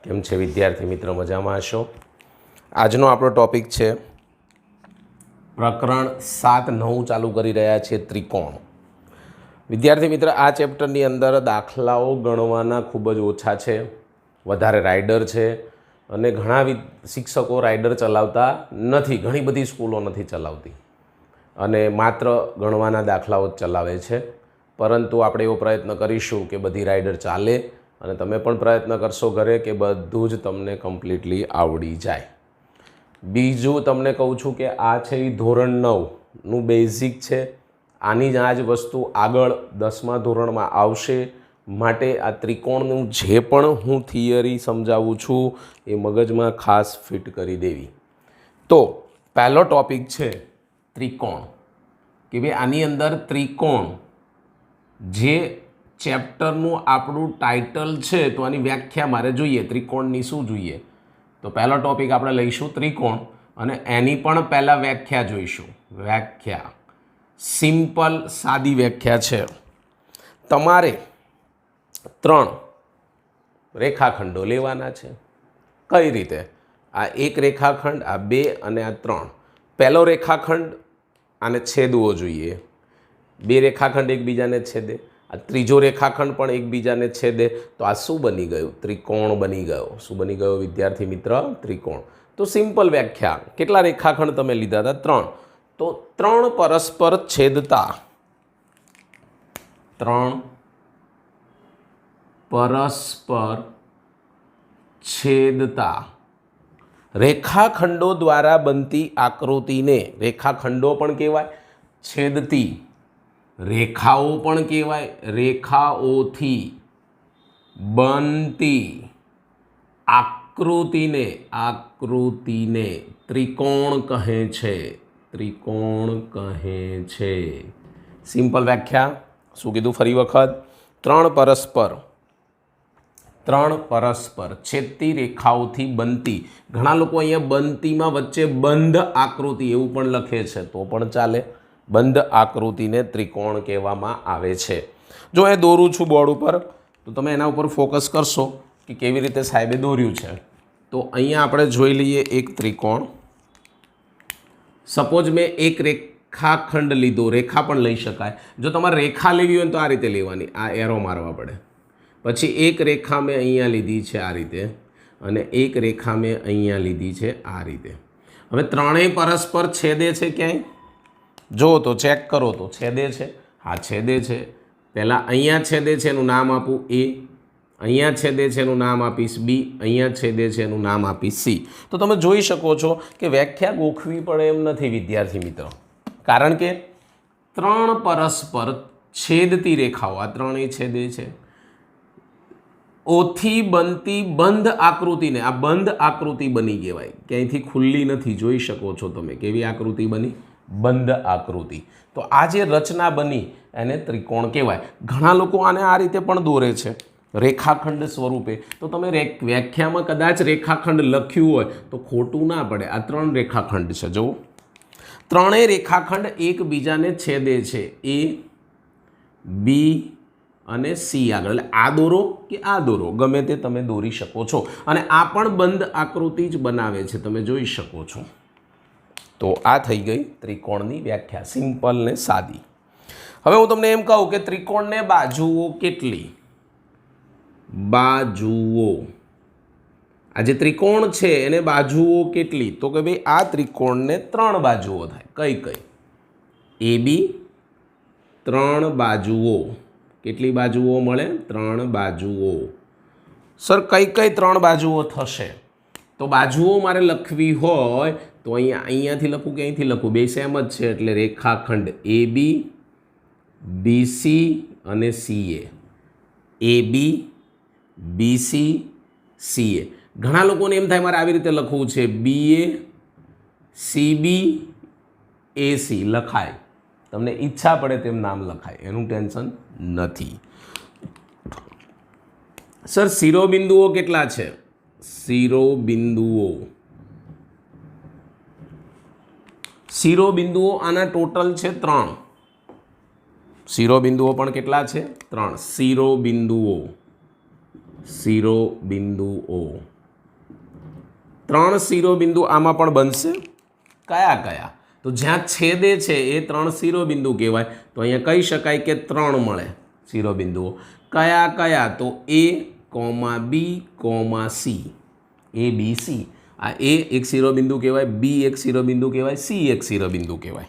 કેમ છે વિદ્યાર્થી મિત્ર? મજામાં હશો? આજનો આપણો ટોપિક છે પ્રકરણ 7-9 ચાલુ કરી રહ્યા છે ત્રિકોણ. વિદ્યાર્થી મિત્ર, આ ચેપ્ટરની અંદર દાખલાઓ ગણવાના ખૂબ જ ઓછા છે, વધારે રાઇડર છે અને ઘણા શિક્ષકો રાઇડર ચલાવતા નથી. ઘણી બધી સ્કૂલો નથી ચલાવતી અને માત્ર ગણવાના દાખલાઓ જ ચલાવે છે. પરંતુ આપણે એવો પ્રયત્ન કરીશું કે બધી રાઇડર ચાલે અને તમે પણ પ્રયત્ન કરશો ઘરે કે બધું જ તમને કમ્પ્લીટલી આવડી જાય. બીજું તમને કહું છું કે આ છે એ ધોરણ 9નું બેઝિક છે. આની જ આ જ વસ્તુ આગળ 10મા ધોરણમાં આવશે. માટે આ ત્રિકોણનું જે પણ હું થિયરી સમજાવું છું એ મગજમાં ખાસ ફિટ કરી દેવી. તો પહેલો ટોપિક છે ત્રિકોણ, કે ભાઈ આની અંદર ત્રિકોણ જે ચેપ્ટરનું આપણું ટાઇટલ છે તો આની વ્યાખ્યા મારે જોઈએ. ત્રિકોણની શું જોઈએ? તો પહેલો ટોપિક આપણે લઈશું ત્રિકોણ અને એની પણ પહેલાં વ્યાખ્યા જોઈશું. વ્યાખ્યા સિમ્પલ સાદી વ્યાખ્યા છે. તમારે 3 રેખાખંડો લેવાના છે. કઈ રીતે? આ એક રેખાખંડ, આ 2 અને આ 3. પહેલો રેખાખંડ આને છેદવો જોઈએ. 2 રેખાખંડ એકબીજાને છેદે. આ ત્રીજો રેખાખંડ પણ એકબીજાને છેદે. તો આ શું બની ગયું? ત્રિકોણ બની ગયો. શું બની ગયો વિદ્યાર્થી મિત્ર? ત્રિકોણ. તો સિમ્પલ વ્યાખ્યા. કેટલા રેખાખંડ તમે લીધા હતા? 3. તો 3 પરસ્પર છેદતા, 3 પરસ્પર છેદતા રેખાખંડો દ્વારા બનતી આકૃતિને રેખાખંડો પણ કહેવાય, છેદતી રેખાઓ પણ કહેવાય, રેખાઓથી બનતી આકૃતિને ત્રિકોણ કહે છે. ત્રિકોણ કહે છે. સિમ્પલ વ્યાખ્યા. શું કીધું ફરી વખત? 3 પરસ્પર છેદતી રેખાઓથી બનતી. ઘણા લોકો અહીંયા બનતીમાં વચ્ચે બંધ આકૃતિ એવું પણ લખે છે, તો પણ ચાલે. બંધ આકૃતિને ત્રિકોણ કહેવામાં આવે છે. જો એ દોરું છું બોર્ડ ઉપર તો તમે એના ઉપર ફોકસ કરશો કે કેવી રીતે સાહેબે દોર્યું છે. તો અહીંયા આપણે જોઈ લઈએ એક ત્રિકોણ. સપોઝ મેં એક રેખાખંડ લીધો. રેખા પણ લઈ શકાય. જો તમારે રેખા લેવી હોય તો આ રીતે લેવાની, આ એરો મારવા પડે. પછી એક રેખા મેં અહીંયા લીધી છે આ રીતે અને એક રેખા મેં અહીંયા લીધી છે આ રીતે. હવે ત્રણેય પરસ્પર છેદે છે ક્યાંય? જો તો ચેક કરો તો છેદે છે. હા, છેદે છે. પહેલાં અહીંયા છેદે છે એનું નામ આપું A, અહીંયા છેદે છે એનું નામ આપીશ B, અહીંયા છેદે છે એનું નામ આપીશ C. તો તમે જોઈ શકો છો કે વ્યાખ્યા ગોખવી પડે એમ નથી વિદ્યાર્થી મિત્રો. કારણ કે 3 પરસ્પર છેદતી રેખાઓ, આ ત્રણેય છેદે છે. ઓથી બનતી બંધ આકૃતિને, આ બંધ આકૃતિ બની કહેવાય. ક્યાંયથી ખુલ્લી નથી. જોઈ શકો છો તમે કેવી આકૃતિ બની? બંધ આકૃતિ. તો આ જે રચના બની એને ત્રિકોણ કહેવાય. ઘણા લોકો આને આ રીતે પણ દોરે છે, રેખાખંડ સ્વરૂપે. તો તમે વ્યાખ્યામાં કદાચ રેખાખંડ લખ્યું હોય તો ખોટું ના પડે. આ 3 રેખાખંડ છે. જુઓ, ત્રણેય રેખાખંડ એકબીજાને છેદે છે. A, B અને C આગળ. એટલે આ દોરો કે આ દોરો, ગમે તે તમે દોરી શકો છો. અને આ પણ બંધ આકૃતિ જ બનાવે છે, તમે જોઈ શકો છો. તો આ થઈ ગઈ ત્રિકોણની વ્યાખ્યા, સિમ્પલ ને સાદી. હવે હું તમને એમ કહું કે ત્રિકોણને બાજુઓ કેટલી? બાજુઓ. આ જે ત્રિકોણ છે એને બાજુઓ કેટલી? તો કે ભાઈ આ ત્રિકોણને 3 બાજુઓ થાય. કઈ કઈ? AB 3 બાજુઓ. કેટલી બાજુઓ મળે? 3 બાજુઓ. સર કઈ કઈ 3 બાજુઓ થશે? તો બાજુઓ મારે લખવી હોય તો અહીંયાથી લખું કે અહીંથી લખું? બે સેમ જ છે. એટલે રેખાખંડ AB, BC અને CA. AB, BC, CA. ઘણા લોકોને એમ થાય મારે આવી રીતે લખવું છે, BA, CB, AC. લખાય, તમને ઈચ્છા પડે તેમ નામ લખાય, એનું ટેન્શન નથી. સર શિરોબિંદુઓ કેટલા છે? શિરોબિંદુઓ આના ટોટલ છે 3. શિરોબિંદુઓ પણ કેટલા છે? 3 શિરોબિંદુઓ. ત્રણ શિરોબિંદુ આમાં પણ બનશે. કયા કયા? તો જ્યાં છેદે છે એ ત્રણ શિરોબિંદુ કહેવાય. તો અહીંયા કહી શકાય કે ત્રણ મળે શિરોબિંદુઓ. કયા કયા? તો A, B, C. A B C. આ A એક શિરોબિંદુ કહેવાય, B એક શિરોબિંદુ કહેવાય, C એક શિરોબિંદુ કહેવાય.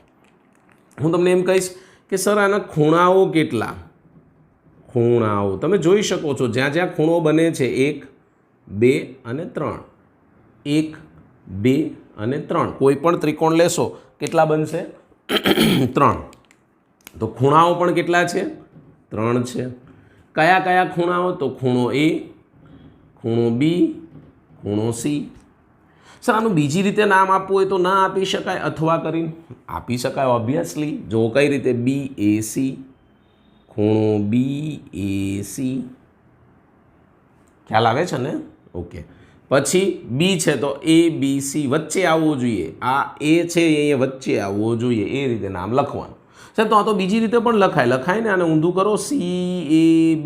હું તમને એમ કહીશ કે સર આના ખૂણાઓ કેટલા? ખૂણાઓ તમે જોઈ શકો છો જ્યાં જ્યાં ખૂણો બને છે 1, 2 અને 3. 1, 2 અને 3. કોઈ પણ ત્રિકોણ લેશો કેટલા બનશે? 3. તો ખૂણાઓ પણ કેટલા છે? 3 છે. કયા કયા ખૂણાઓ? તો ખૂણો A, ખૂણો B, ખૂણો C. સર આનું બીજી રીતે નામ આપવું હોય તો ના આપી શકાય? અથવા કરીને આપી શકાય ઓબ્વિયસલી. જો કઈ રીતે? BAC, ખૂણો BAC. ખ્યાલ આવે છે ને? ઓકે. પછી B છે તો ABC વચ્ચે આવવો જોઈએ. આ A છે એ વચ્ચે આવવો જોઈએ. એ રીતે નામ લખવાનું. સર તો આ તો બીજી રીતે પણ લખાય ને. આને ઊંધું કરો. CAB,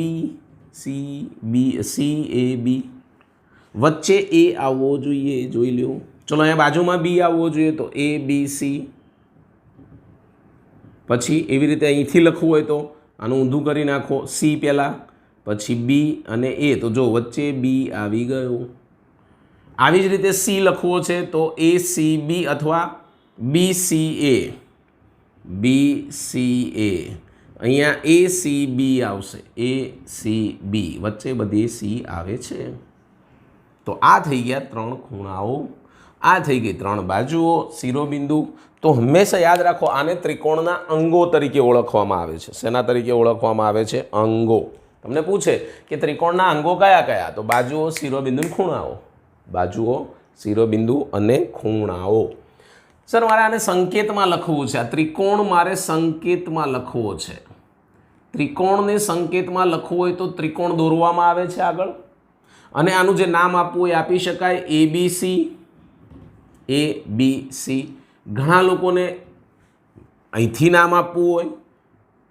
CAB વચ્ચે A આવવો જોઈએ. જોઈ લો. ચલો અહીંયા બાજુમાં B આવવો જોઈએ તો ABC. પછી એવી રીતે અહીંથી લખવું હોય તો આનું ઊંધું કરી નાખો. C પહેલાં, પછી B અને A. તો જો વચ્ચે B આવી ગયું. આવી જ રીતે C લખવો છે તો ACB અથવા BCA. BCA. અહીંયા ACB આવશે. ACB વચ્ચે બધી C આવે છે. તો આ થઈ ગયા 3 ખૂણાઓ. આ થઈ ગઈ 3 બાજુઓ, શિરોબિંદુ. તો હંમેશા યાદ રાખો આને ત્રિકોણના અંગો તરીકે ઓળખવામાં આવે છે. શેના તરીકે ઓળખવામાં આવે છે? અંગો. તમને પૂછે કે ત્રિકોણના અંગો કયા કયા? તો બાજુઓ, શિરોબિંદુ, ખૂણાઓ. બાજુઓ, શિરોબિંદુ અને ખૂણાઓ. સર મારે આને સંકેતમાં લખવું છે. આ ત્રિકોણ મારે સંકેતમાં લખવો છે. ત્રિકોણને સંકેતમાં લખવું હોય તો ત્રિકોણ દોરવામાં આવે છે આગળ. અને આનું જે નામ આપવું એ આપી શકાય. ABC, ABC. ઘણા લોકોને અહીંથી નામ આપવું હોય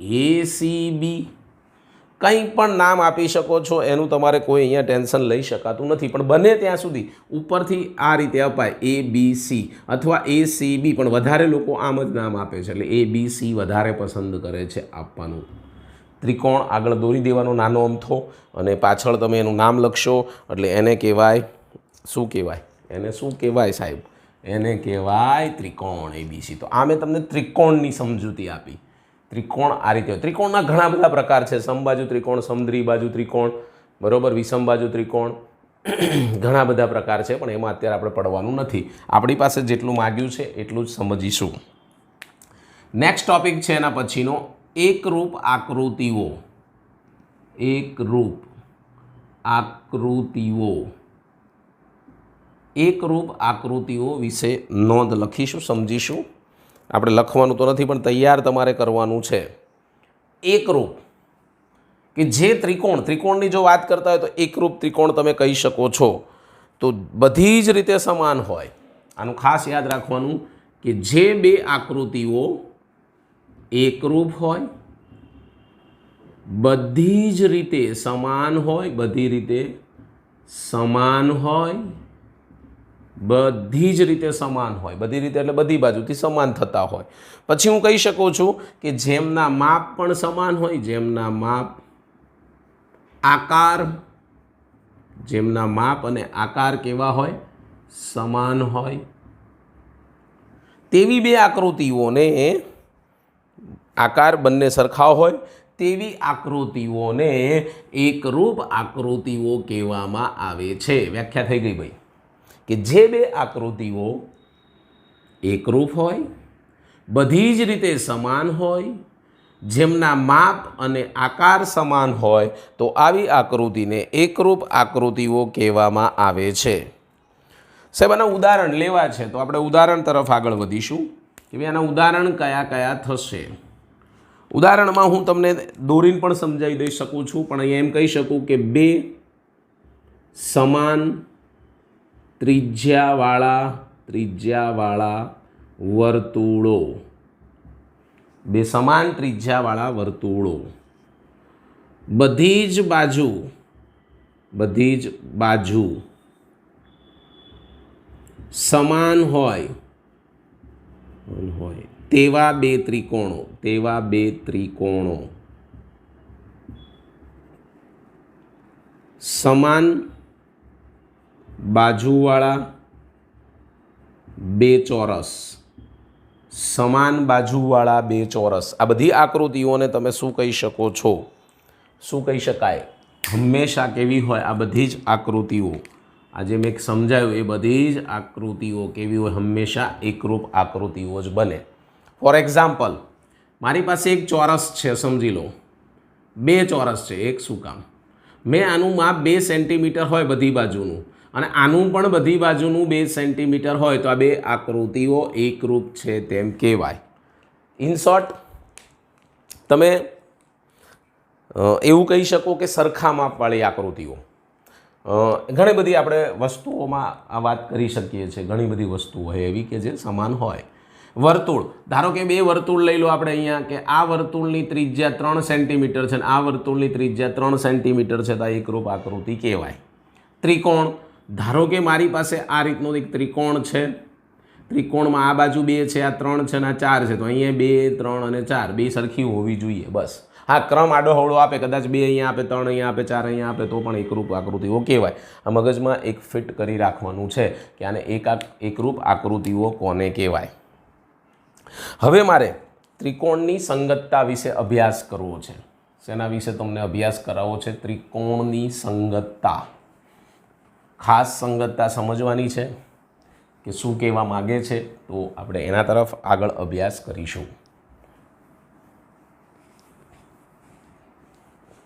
ACB. કંઈ પણ નામ આપી શકો છો. એનું તમારે કોઈ અહીંયા ટેન્શન લઈ શકાતું નથી. પણ બને ત્યાં સુધી ઉપરથી આ રીતે અપાય ABC અથવા ACB. પણ વધારે લોકો આમ જ નામ આપે છે. એટલે ABC વધારે પસંદ કરે છે આપવાનું. ત્રિકોણ આગળ દોરી દેવાનો નાનો અમથો અને પાછળ તમે એનું નામ લખશો. એટલે એને કહેવાય શું કહેવાય? એને શું કહેવાય સાહેબ? એને કહેવાય ત્રિકોણ ABC. તો આ મેં તમને ત્રિકોણની સમજૂતી આપી. ત્રિકોણ આ રીતે હોય. ત્રિકોણના ઘણા બધા પ્રકાર છે. સમબાજુ ત્રિકોણ, સમદ્વિબાજુ ત્રિકોણ, બરાબર, વિષમબાજુ ત્રિકોણ. ઘણા બધા પ્રકાર છે પણ એમાં અત્યારે આપણે પડવાનું નથી. આપણી પાસે જેટલું માગ્યું છે એટલું જ સમજીશું. નેક્સ્ટ ટોપિક છે એના પછીનો એકરૂપ આકૃતિઓ. એકરૂપ આકૃતિઓ. એકરૂપ આકૃતિઓ વિશે નોંધ લખીશું, સમજીશું. આપણે લખવાનું તો નથી પણ તૈયાર તમારે કરવાનું છે. એકરૂપ કે જે ત્રિકોણની જો વાત કરતા હોય તો એકરૂપ ત્રિકોણ તમે કહી શકો છો. તો બધી જ રીતે સમાન હોય. આનું ખાસ યાદ રાખવાનું કે જે બે આકૃતિઓ એકરૂપ હોય, બધી જ રીતે સમાન હોય, બધી રીતે સમાન હોય, બધી જ રીતે સમાન હોય, બધી રીતે એટલે બધી બાજુથી સમાન થતા હોય. પછી હું કહી શકું છું કે જેમના માપ પણ સમાન હોય, જેમના માપ, આકાર, જેમના માપ અને આકાર કેવા હોય? સમાન હોય. તેવી બે આકૃતિઓને, આકાર બંને સરખા હોય તેવી આકૃતિઓને એકરૂપ આકૃતિઓ કહેવામાં આવે છે. વ્યાખ્યા થઈ ગઈ ભાઈ. કે જે બે આકૃતિઓ એકરૂપ હોય, બધી જ રીતે સમાન હોય, જેમના માપ અને આકાર સમાન હોય તો આવી આકૃતિને એકરૂપ આકૃતિઓ કહેવામાં આવે છે. સાહેબ આના ઉદાહરણ લેવા છે તો આપણે ઉદાહરણ તરફ આગળ વધીશું કે ભાઈ આના ઉદાહરણ કયા કયા થશે. ઉદાહરણમાં હું તમને દોરીને પણ સમજાવી દઈ શકું છું પણ અહીંયા એમ કહી શકું કે બે સમાન ત્રિજ્યાવાળા વર્તુળો, બે સમાન ત્રિજ્યાવાળા વર્તુળો, બધી જ બાજુ સમાન હોય તેવા બે ત્રિકોણો સમાન બાજુવાળા બે ચોરસ આ બધી આકૃતિઓને તમે શું કહી શકો છો? શું કહી શકાય? હંમેશા કેવી હોય? આ બધી જ આકૃતિઓ, આજે મેં સમજાયું એ બધી જ આકૃતિઓ કેવી હોય? હંમેશા એકરૂપ આકૃતિઓ જ બને. ફોર એક્ઝામ્પલ, મારી પાસે એક ચોરસ છે, સમજી લો. બે ચોરસ છે. એક શું કામ? મેં આનું માપ 2 સેન્ટીમીટર હોય બધી બાજુનું, અને આનું પણ બધી બાજુનું 2 સેન્ટીમીટર હોય, તો આ બે આકૃતિઓ એકરૂપ છે તેમ કહેવાય. ઇન શોર્ટ, તમે એવું કહી શકો કે સરખા માપવાળી આકૃતિઓ. ઘણી બધી આપણે વસ્તુઓમાં આ વાત કરી શકીએ છીએ. ઘણી બધી વસ્તુઓ હોય એવી કે જે સમાન હોય. વર્તુળ, ધારો કે બે વર્તુળ લઈ લો આપણે અહીંયા, કે આ વર્તુળની ત્રિજ્યા 3 સેન્ટીમીટર છે અને આ વર્તુળની ત્રિજ્યા 3 સેન્ટીમીટર છે, તો આ એકરૂપ આકૃતિ કહેવાય. ત્રિકોણ, ધારો કે મારી પાસે આ રીતનો એક ત્રિકોણ છે. ત્રિકોણમાં આ બાજુ 2 છે, આ 3 છે અને આ 4 છે, તો અહીંયા 2, 3 અને 4 બે સરખી હોવી જોઈએ. બસ. હા, ક્રમ આડો હવળો આપે, કદાચ 2 અહીંયા આપે, 3 અહીંયા આપે, 4 અહીંયા આપે, તો પણ એકરૂપ આકૃતિઓ કહેવાય. આ મગજમાં એક ફિટ કરી રાખવાનું છે કે આને એકરૂપ આકૃતિઓ કોને કહેવાય. હવે મારે ત્રિકોણની સંગતતા વિશે અભ્યાસ કરવો છે. શેના વિશે તમને અભ્યાસ કરાવવો છે? ત્રિકોણની સંગતતા. ખાસ સંગતતા સમજવાની છે કે શું કહેવા માગે છે, તો આપણે એના તરફ આગળ અભ્યાસ કરીશું.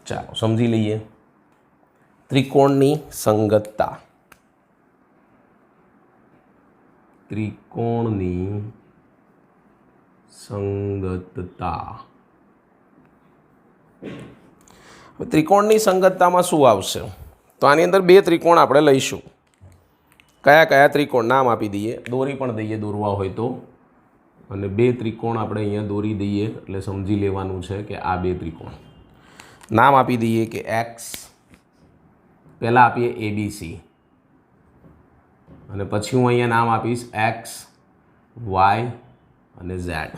ચાલો સમજી લઈએ. ત્રિકોણની સંગતતા. ત્રિકોણની સંગતતા. ત્રિકોણની સંગતતામાં શું આવશે? તો આની અંદર બે ત્રિકોણ આપણે લઈશું. કયા કયા ત્રિકોણ? નામ આપી દઈએ, દોરી પણ દઈએ દોરવા હોય તો. અને બે ત્રિકોણ આપણે અહીંયા દોરી દઈએ એટલે સમજી લેવાનું છે કે આ બે ત્રિકોણ. નામ આપી દઈએ કે એક્સ, પહેલાં આપીએ ABC, અને પછી હું અહીંયા નામ આપીશ એક્સ, વાય અને ઝેડ.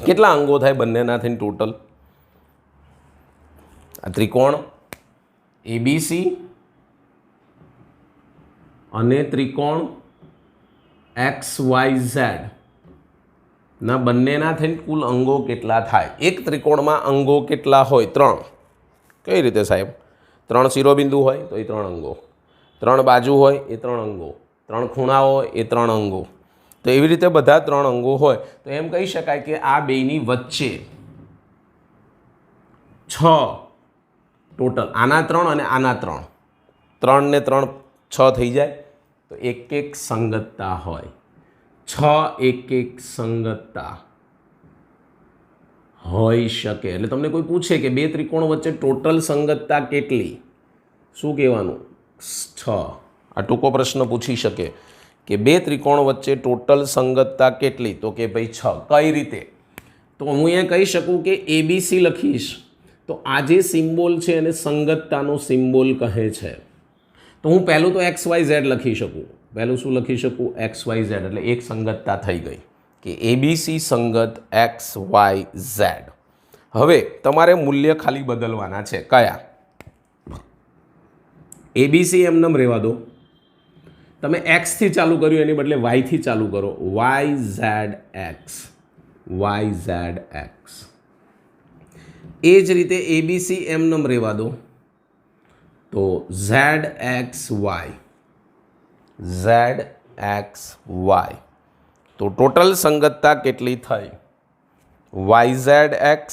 કેટલા અંગો થાય બંનેના થઈને ટોટલ? આ ત્રિકોણ ABC અને ત્રિકોણ XYZ ના બંનેના થઈને કુલ અંગો કેટલા થાય? એક ત્રિકોણમાં અંગો કેટલા હોય? 3. કઈ રીતે સાહેબ? 3 શિરોબિંદુ હોય તો એ 3 અંગો, 3 બાજુ હોય એ 3 અંગો, 3 ખૂણા હોય એ 3 અંગો. તો એવી રીતે બધા 3 અંગો હોય તો એમ કહી શકાય કે આ બેની વચ્ચે 6 ટોટલ, આના 3 અને આના 3, 3 ને 3 6 થઈ જાય. તો એક સંગતતા હોય. 6 એક સંગતતા હોઈ શકે. એટલે તમને કોઈ પૂછે કે બે ત્રિકોણ વચ્ચે ટોટલ સંગતતા કેટલી, શું કહેવાનું? 6. આ ટૂંકો પ્રશ્ન પૂછી શકે કે બે ત્રિકોણ વચ્ચે ટોટલ સંગતતા કેટલી? તો કે ભાઈ 6. કઈ રીતે? તો હું એ કહી શકું કે ABC લખીશ તો આ જે સિમ્બોલ છે એને સંગતતાનો સિમ્બોલ કહે છે. તો હું પહેલું તો XYZ લખી શકું. પહેલું શું લખી શકું? XYZ. એટલે એક સંગતતા થઈ ગઈ કે ABC સંગત XYZ. હવે તમારે મૂલ્ય ખાલી બદલવાના છે. કયા? ABC એમનેમ રહેવા દો. તમે Xથી ચાલુ કર્યું એની બદલે Yથી ચાલુ કરો. YZX. એ જ રીતે ABC એમનેમ રહેવા દો તો ZXY. તો ટોટલ સંગતતા કેટલી થઈ? YZX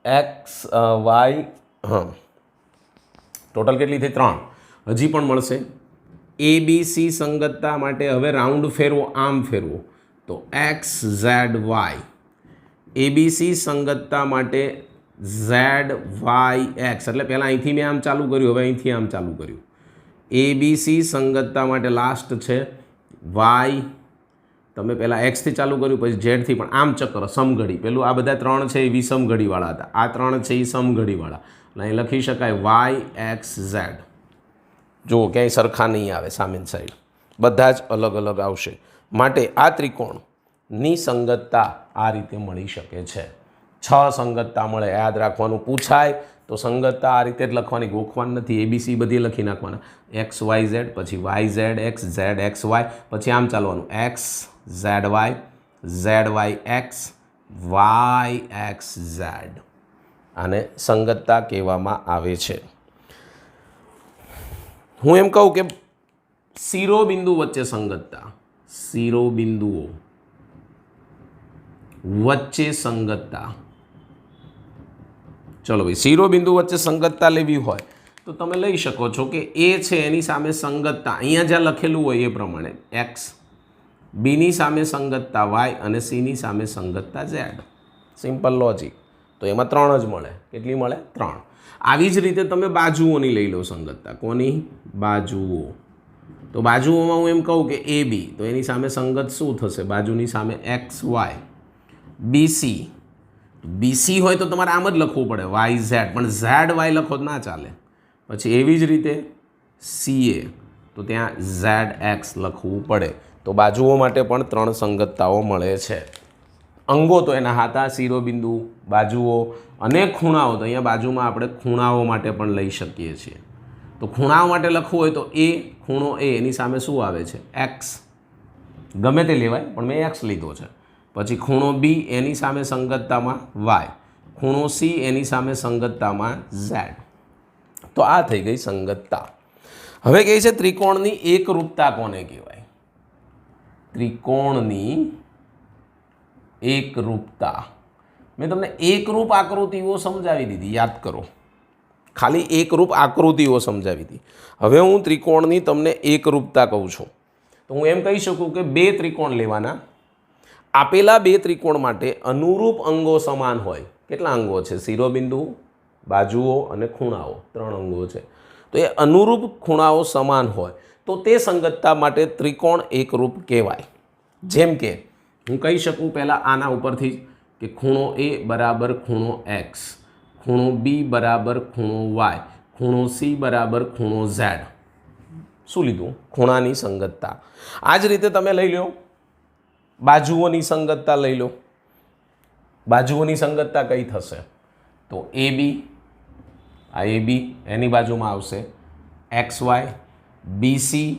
XY. ટોટલ કેટલી થઈ? 3. હજી પણ મળશે. ABC સંગતતા માટે હવે રાઉન્ડ ફેરવો, આમ ફેરવો તો XZY. ABC સંગતતા માટે ZYX. એટલે પહેલાં અહીંથી મેં આમ ચાલુ કર્યું, હવે અહીંથી આમ ચાલુ કર્યું. ABC સંગતતા માટે લાસ્ટ છે Y. તમે પહેલાં Xથી ચાલુ કર્યું, પછી Zથી, પણ આમ ચક્ર સમઘડી. પેલું આ બધા 3 છે એ વિષમઘડીવાળા હતા, આ 3 છે એ સમઘડીવાળા. એટલે અહીં લખી શકાય YXZ. જુઓ ક્યાંય સરખા નહીં આવે સામેની સાઈડ. બધા જ અલગ અલગ આવશે. માટે આ ત્રિકોણની સંગતતા આ રીતે મળી શકે છે. 6 સંગતતા મળે, યાદ રાખવાનું. પૂછાય તો સંગતતા આ રીતે જ લખવાની, ગોખવાની નથી. ABC બધી લખી નાખવાના. એક્સ વાય ઝેડ, પછી Y Z X, Z X Y, પછી આમ ચાલવાનું X Z Y, Z Y X, Y X Z. આને સંગતતા કહેવામાં આવે છે. હું એમ કહું કે શિરોબિંદુ વચ્ચે સંગતતા, શિરોબિંદુઓ વચ્ચે સંગતતા. ચલો ભાઈ, શિરોબિંદુ વચ્ચે સંગતતા લેવી હોય તો તમે લઈ શકો છો કે એ છે એની સામે સંગતતા અહીંયા જ્યાં લખેલું હોય એ પ્રમાણે એક્સ, બીની સામે સંગતતા વાય અને સીની સામે સંગતતા ઝેડ. Simple logic. તો એમાં 3 જ મળે. કેટલી મળે? 3. આવી જ રીતે તમે બાજુઓની લઈ લો સંગતતા. કોની? બાજુઓ. તો બાજુઓમાં હું એમ કહું કે એ બી, તો એની સામે સંગત શું થશે? બાજુની સામે એક્સ વાય. બીસી, બીસી હોય તો તમારે આમ જ લખવું પડે વાય ઝેડ, પણ ઝેડ વાય લખો તો ના ચાલે. પછી એવી જ રીતે સીએ, તો ત્યાં ઝેડ એક્સ લખવું પડે. તો બાજુઓ માટે પણ 3 સંગતતાઓ મળે છે. અંગો તો એના હાથા, શિરોબિંદુ, બાજુઓ અને ખૂણાઓ. તો અહીંયા બાજુમાં આપણે ખૂણાઓ માટે પણ લઈ શકીએ છીએ. તો ખૂણાઓ માટે લખવું હોય તો એ ખૂણો એ એની સામે શું આવે છે? એક્સ. ગમે તે લેવાય પણ મેં એક્સ લીધો છે. પછી ખૂણો બી એની સામે સંગતતામાં વાય, ખૂણો સી એની સામે સંગતતામાં ઝેડ. તો આ થઈ ગઈ સંગતતા. હવે કહે છે ત્રિકોણની એકરૂપતા કોને કહેવાય? ત્રિકોણની એકરૂપતા. મેં તમને એકરૂપ આકૃતિઓ સમજાવી દીધી, યાદ કરો. ખાલી એકરૂપ આકૃતિઓ સમજાવી હતી. હવે હું ત્રિકોણની તમને એકરૂપતા કહું છું. તો હું એમ કહી શકું કે 2 ત્રિકોણ લેવાના. આપેલા 2 ત્રિકોણ માટે અનુરૂપ અંગો સમાન હોય. કેટલા અંગો છે? શિરોબિંદુ, બાજુઓ અને ખૂણાઓ. 3 અંગો છે. તો એ અનુરૂપ ખૂણાઓ સમાન હોય તો તે સંગતતા માટે ત્રિકોણ એકરૂપ કહેવાય. જેમ કે હું કહી શકું પહેલાં આના ઉપરથી કે ખૂણો એ બરાબર ખૂણો એક્સ, ખૂણો બી બરાબર ખૂણો વાય, ખૂણો સી બરાબર ખૂણો ઝેડ. શું લીધું? ખૂણાની સંગતતા. આ જ રીતે તમે લઈ લો બાજુઓની સંગતતા લઈ લો. બાજુઓની સંગતતા કઈ થશે? તો એ બી, આ એ બી એની બાજુમાં આવશે એક્સ વાય, બીસી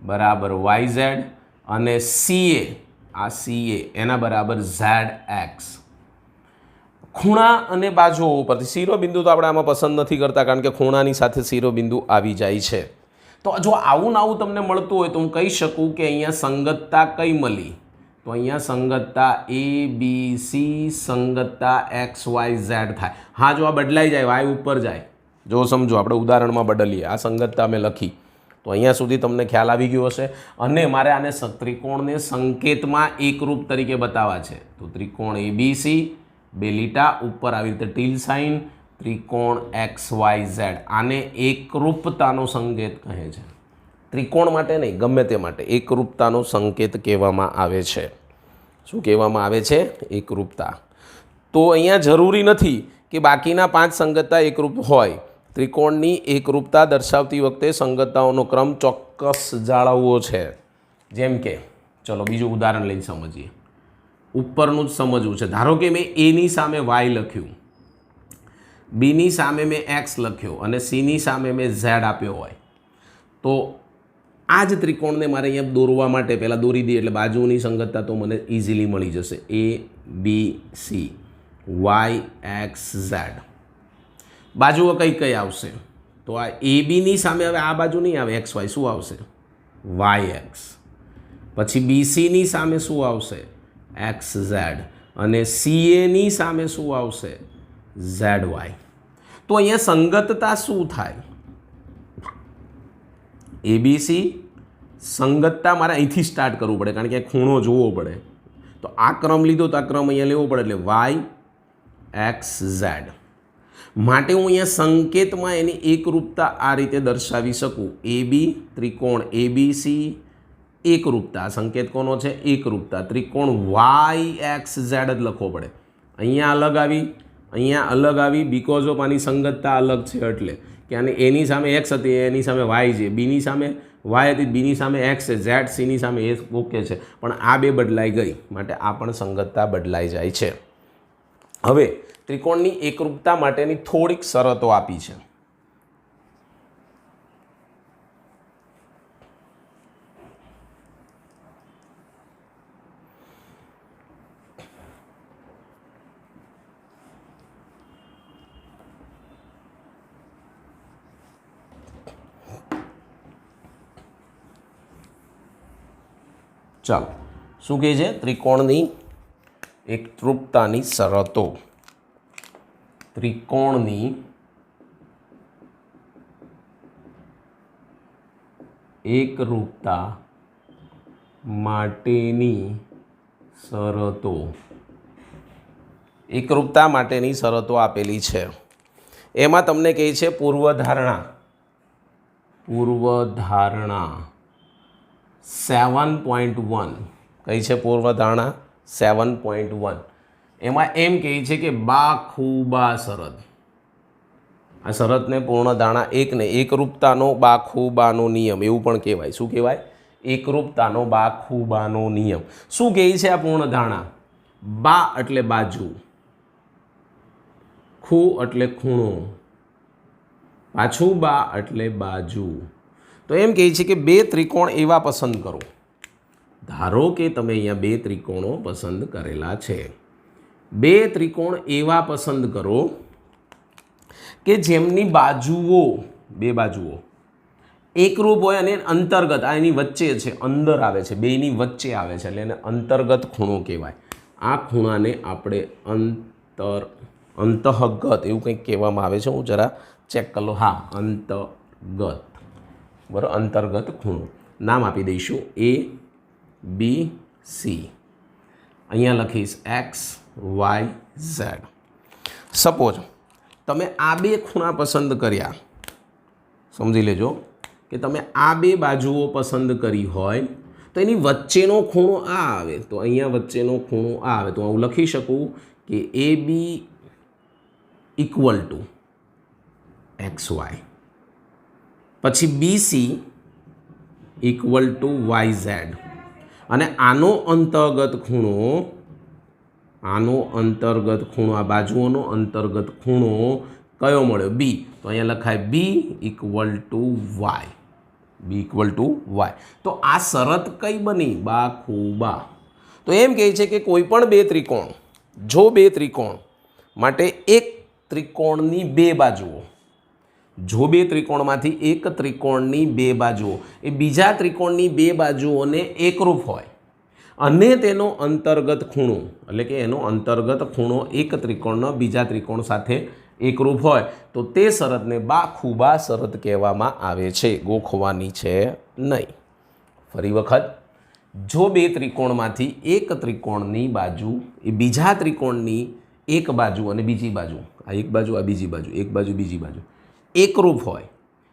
બરાબર વાય ઝેડ અને સીએ, આ સીએ એના બરાબર ઝેડ એક્સ. ખૂણા અને બાજુઓ ઉપરથી શિરોબિંદુ તો આપણે આમાં પસંદ નથી કરતા કારણ કે ખૂણાની સાથે શિરોબિંદુ આવી જાય છે. તો જો આવું ને આવું તમને મળતું હોય તો હું કહી શકું કે અહીંયા સંગતતા કઈ મળી? તો અહીંયા સંગતતા એ બી સી સંગતતા એક્સ વાય ઝેડ થાય. હા, જો આ બદલાઈ જાય, વાય ઉપર જાય, જો સમજો આપણે ઉદાહરણમાં બદલીએ, આ સંગતતા મેં લખી તો અહીંયા સુધી તમને ખ્યાલ આવી ગયો હશે. અને મારે આને ત્રિકોણને સંકેતમાં એકરૂપ તરીકે બતાવવા છે. તો ત્રિકોણ એબીસી, 2 લીટા ઉપર આવી રીતે ટીલ સાઇન, ત્રિકોણ એક્સ વાય ઝેડ. આને એકરૂપતાનો સંકેત કહે છે. ત્રિકોણ માટે નહીં, ગમે તે માટે એકરૂપતાનો સંકેત કહેવામાં આવે છે. શું કહેવામાં આવે છે? એકરૂપતા. તો અહીંયા જરૂરી નથી કે બાકીના 5 સંગતતા એકરૂપ હોય. ત્રિકોણની એકરૂપતા દર્શાવતી વખતે સંગતતાઓનો ક્રમ ચોક્કસ જાળવવો છે. જેમ કે ચલો બીજું ઉદાહરણ લઈને સમજીએ. ઉપરનું જ સમજવું છે. ધારો કે મેં એની સામે વાય લખ્યું, બીની સામે મેં એક્સ લખ્યો અને સીની સામે મેં ઝેડ આપ્યો હોય, તો આ જ ત્રિકોણને મારે અહીંયા દોરવા માટે પહેલાં દોરી દઈએ એટલે બાજુની સંગતતા તો મને ઇઝીલી મળી જશે. A B C Y X Z. બાજુઓ કઈ કઈ આવશે? તો આ એ બીની સામે હવે આ બાજુ નહીં આવે એક્સ વાય, શું આવશે? Y X. પછી બીસીની સામે શું આવશે? X Z. અને સીએની સામે શું આવશે? Z Y. તો અહીંયા સંગતતા શું થાય? એબીસી સંગતતા મારે અહીંથી સ્ટાર્ટ કરવું પડે કારણ કે ખૂણો જોવો પડે. તો આ ક્રમ લીધો તો આ ક્રમ અહીંયા લેવો પડે એટલે વાય એક્સ ઝેડ. માટે હું અહીંયા સંકેતમાં એની એકરૂપતા આ રીતે દર્શાવી શકું. એ બી ત્રિકોણ એબીસી એકરૂપતા. સંકેત કોનો છે? એકરૂપતા. ત્રિકોણ વાય એક્સ ઝેડ જ લખવો પડે. અહીંયા અલગ આવી, અહીંયા અલગ આવી, બીકોઝ ઓફ આની સંગતતા અલગ છે એટલે કે આને એની સામે એક્સ હતી, એની સામે વાય છે, બીની સામે વાય હતી, બીની સામે એક્સ છે, ઝેડ સીની સામે એ ઓકે છે, પણ આ બે બદલાઈ ગઈ, માટે આ પણ સંગતતા બદલાઈ જાય છે. હવે ત્રિકોણની એકરૂપતા માટેની થોડીક શરતો આપી છે. ચાલો, શું કહે છે? ત્રિકોણની એકરૂપતાની શરતો. ત્રિકોણની એકરૂપતા માટેની શરતો. એકરૂપતા માટેની શરતો આપેલી છે. એમાં તમને કહે છે પૂર્વધારણા. પૂર્વધારણા 7.1. કઈ છે પૂર્વધારણા? 7.1. એમાં એમ કહે છે કે બાખુબા શરત. આ શરતને પૂર્ણધારણા એકને એકરૂપતાનો બાખુબાનો નિયમ એવું પણ કહેવાય. શું કહેવાય? એકરૂપતાનો બાખુબાનો નિયમ. શું કહે છે આ પૂર્ણધારણા? બા એટલે બાજુ, ખૂ એટલે ખૂણો, પાછું બા એટલે બાજુ. તો એમ કહે છે કે બે ત્રિકોણ એવા પસંદ કરો. ધારો કે તમે અહીંયા બે ત્રિકોણો પસંદ કરેલા છે. બે ત્રિકોણ એવા પસંદ કરો કે જેમની બાજુઓ, બે બાજુઓ એકરૂપ હોય અને અંતર્ગત, આ એની વચ્ચે છે, અંદર આવે છે, બેની વચ્ચે આવે છે, એટલે એને અંતર્ગત ખૂણો કહેવાય. આ ખૂણાને આપણે અંતઃગત એવું કંઈક કહેવામાં આવે છે. હું જરા ચેક કરી લો. હા, અંતર્ગત, બરાબર, અંતર્ગત ખૂણો. નામ આપી દઈશું A B C. અહીંયા લખીશ X Y Z. સપોઝ તમે આ બે ખૂણા પસંદ કર્યા, સમજી લેજો કે તમે આ બે બાજુઓ પસંદ કરી હોય તો એની વચ્ચેનો ખૂણો આ આવે, તો અહીંયા વચ્ચેનો ખૂણો આ આવે, તો હું લખી શકું કે AB ઇક્વલ ટુ XY, પછી BC ઇક્વલ ટુ YZ, અને આનો અંતર્ગત ખૂણો, આ બાજુઓનો અંતર્ગત ખૂણો કયો મળ્યો? B. તો અહીંયા લખાય B equal to Y. B equal to Y. તો આ શરત કઈ બની? બાખુબા. તો એમ કહે છે કે કોઈ પણ બે ત્રિકોણ, જો બે ત્રિકોણ માટે એક ત્રિકોણની બે બાજુઓ, જો બે ત્રિકોણમાંથી એક ત્રિકોણની બે બાજુઓ એ બીજા ત્રિકોણની બે બાજુઓને એકરૂપ હોય અને તેનો અંતર્ગત ખૂણો, એટલે કે એનો અંતર્ગત ખૂણો એક ત્રિકોણનો બીજા ત્રિકોણ સાથે એકરૂપ હોય તો તે શરતને બાખુબા શરત કહેવામાં આવે છે. ગોખવાની છે નહીં. ફરી વખત, જો બે ત્રિકોણમાંથી એક ત્રિકોણની બાજુ એ બીજા ત્રિકોણની એક બાજુ અને બીજી બાજુ, આ એક બાજુ, આ બીજી બાજુ, એક બાજુ બીજી બાજુ એકરૂપ હોય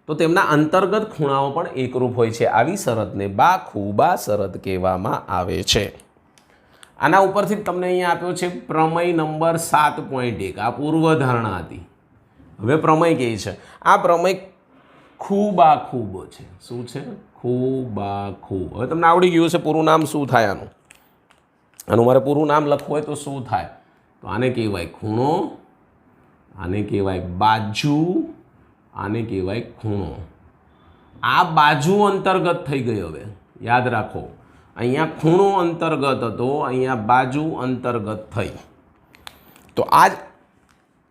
તો તેમના અંતર્ગત ખૂણાઓ પણ એકરૂપ હોય છે. આવી શરતને બાખુબા શરત કહેવામાં આવે છે. આના ઉપરથી તમને અહીંયા આપ્યો છે પ્રમેય નંબર 7.1. આ પૂર્વધારણા હતી. હવે પ્રમેય કહે છે, આ પ્રમેય ખૂબાખૂબ છે. શું છે? ખૂબાખૂબ. હવે તમને આવડી ગયું છે પૂરું નામ શું થાય આનું. આનું મારે પૂરું નામ લખવું હોય તો શું થાય? તો આને કહેવાય ખૂણો, આને કહેવાય બાજુ, આને કહેવાય ખૂણો. આ બાજુ અંતર્ગત થઈ ગઈ. હવે યાદ રાખો, અહીંયા ખૂણો અંતર્ગત હતો, અહીંયા બાજુ અંતર્ગત થઈ. તો આ જ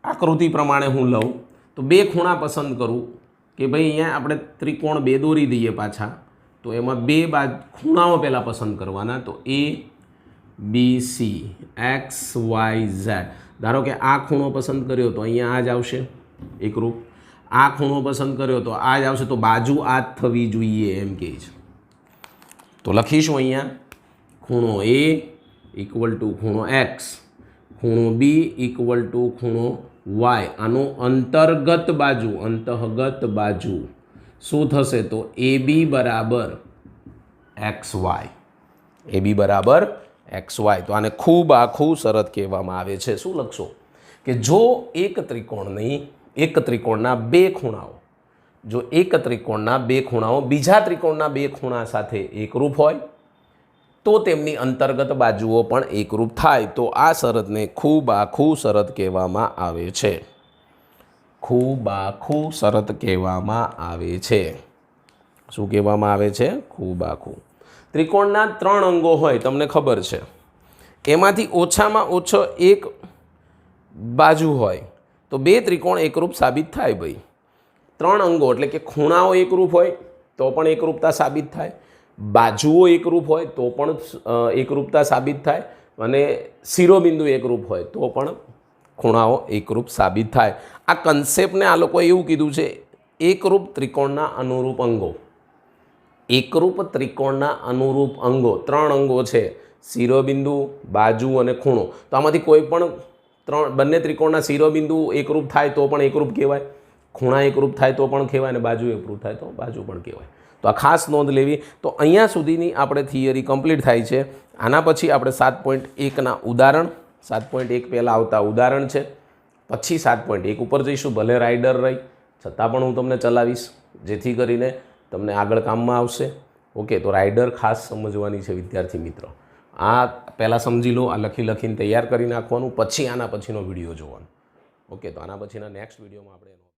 આકૃતિ પ્રમાણે હું લઉં તો બે ખૂણા પસંદ કરું કે ભાઈ અહીંયા આપણે ત્રિકોણ બે દોરી દઈએ પાછા, તો એમાં બે ખૂણાઓ પહેલાં પસંદ કરવાના. તો A B C X Y Z. ધારો કે આ ખૂણો પસંદ કર્યો તો અહીંયા આ જ આવશે એકરૂપ. આ ખૂણો પસંદ કર્યો તો આ જ આવશે. તો બાજુ આ જ થવી જોઈએ એમ કહે છે. તો લખીશું અહીંયા ખૂણો A ઇક્વલ ટુ ખૂણો X, ખૂણો B ઇક્વલ ટુ ખૂણો Y. આનો અંતર્ગત બાજુ શું થશે? તો AB બરાબર XY. AB બરાબર XY. તો આને ખૂબ આખું શરત કહેવામાં આવે છે. શું લખશો? કે જો એક ત્રિકોણના બે ખૂણાઓ જો એક ત્રિકોણના બે ખૂણાઓ બીજા ત્રિકોણના બે ખૂણા સાથે એકરૂપ હોય તો તેમની અંતર્ગત બાજુઓ પણ એકરૂપ થાય તો આ શરતને ખૂબાખૂ શરત કહેવામાં આવે છે. ખૂબાખૂ શરત કહેવામાં આવે છે. શું કહેવામાં આવે છે? ખૂબાખૂ. ત્રિકોણના 3 અંગો હોય તમને ખબર છે, એમાંથી ઓછામાં ઓછો એક બાજુ હોય તો બે ત્રિકોણ એકરૂપ સાબિત થાય. ભાઈ 3 અંગો એટલે કે ખૂણાઓ એકરૂપ હોય તો પણ એકરૂપતા સાબિત થાય, બાજુઓ એકરૂપ હોય તો પણ એકરૂપતા સાબિત થાય, અને શિરોબિંદુ એકરૂપ હોય તો પણ ખૂણાઓ એકરૂપ સાબિત થાય. આ કન્સેપ્ટને આ લોકોએ એવું કીધું છે એકરૂપ ત્રિકોણના અનુરૂપ અંગો. એકરૂપ ત્રિકોણના અનુરૂપ અંગો 3 અંગો છે, શિરોબિંદુ, બાજુ અને ખૂણો. તો આમાંથી કોઈ પણ બંને ત્રિકોણના શિરોબિંદુ એકરૂપ થાય તો પણ એકરૂપ કહેવાય, ખૂણા એકરૂપ થાય તો પણ કહેવાય, અને બાજુ એકરૂપ થાય તો બાજુ પણ કહેવાય. તો આ ખાસ નોંધ લેવી. તો અહીંયા સુધીની આપણે થિયરી કમ્પ્લીટ થાય છે. આના પછી આપણે 7.1ના ઉદાહરણ, 7.1 પહેલાં આવતા ઉદાહરણ છે, પછી 7.1 ઉપર જઈશું. ભલે રાઇડર રહી છતાં પણ હું તમને ચલાવીશ જેથી કરીને તમને આગળ કામમાં આવશે. ઓકે, તો રાઇડર ખાસ સમજવાની છે વિદ્યાર્થી મિત્રો. આ પહેલાં સમજી લો, આ લખીને તૈયાર કરી નાખવાનું, પછી આના પછીનો વિડીયો જોવાનો. ઓકે, તો આના પછીના નેક્સ્ટ વિડીયોમાં આપણે